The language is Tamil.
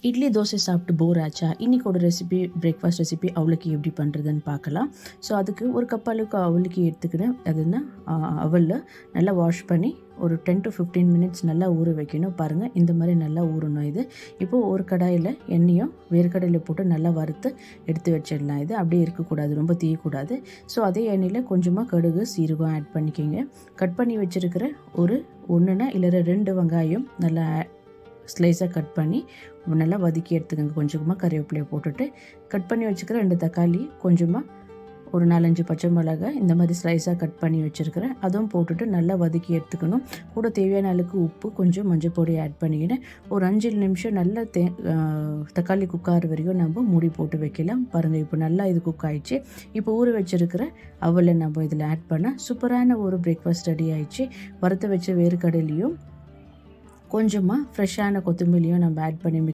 இட்லி தோசை சாப்பிட்டு போர் ஆச்சா? இன்றைக்கோட ரெசிபி பிரேக்ஃபாஸ்ட் ரெசிபி அவலுக்கு எப்படி பண்ணுறதுன்னு பார்க்கலாம். ஸோ அதுக்கு ஒரு கப் அளவுக்கு அவலுக்கு எடுத்துக்கினேன். அதுன்னா அவலில் நல்லா வாஷ் பண்ணி ஒரு 10 to 15 மினிட்ஸ் நல்லா ஊற வைக்கணும். பாருங்கள், இந்த மாதிரி நல்லா ஊறணும். இது இப்போது ஒரு கடாயில் எண்ணெயும் வேர்க்கடலையில் போட்டு நல்லா வறுத்து எடுத்து வச்சிடலாம். இது அப்படியே இருக்கக்கூடாது, ரொம்ப தீயக்கூடாது. ஸோ அதே எண்ணெயில் கொஞ்சமாக கடுகு சீரகம் ஆட் பண்ணிக்கோங்க. கட் பண்ணி வச்சுருக்கிற ஒரு ஒன்றுனா இல்லை 2 வெங்காயம் நல்லா ஸ்லைஸாக கட் பண்ணி நல்லா வதக்கி எடுத்துக்கோங்க. கொஞ்சமாக கறிவேப்பிலையை போட்டுட்டு கட் பண்ணி வச்சுக்கிற 2 தக்காளி, கொஞ்சமாக ஒரு 4-5 பச்சை மிளகாய் இந்த மாதிரி ஸ்லைஸாக கட் பண்ணி வச்சுருக்கிறேன். அதுவும் போட்டுட்டு நல்லா வதக்கி எடுத்துக்கணும். கூட தேவையான அளவுக்கு உப்பு, கொஞ்சம் மஞ்சள் பொடி ஆட் பண்ணிக்கினேன். ஒரு 5 நிமிஷம் நல்லா தக்காளி குக் ஆகிற வரைக்கும் நம்ம மூடி போட்டு வைக்கலாம். பாருங்கள், இப்போ நல்லா இது குக் ஆகிடுச்சு. இப்போ ஊற வச்சுருக்கிற அவலை நம்ம இதில் ஆட் பண்ணால் சூப்பரான ஒரு பிரேக்ஃபாஸ்ட் ரெடி ஆகிடுச்சு. வறுத்து வச்ச வேர்க்கடலையும் கொஞ்சமாக ஃப்ரெஷ்ஷான கொத்தமல்லியும் நம்ம ஆட் பண்ணி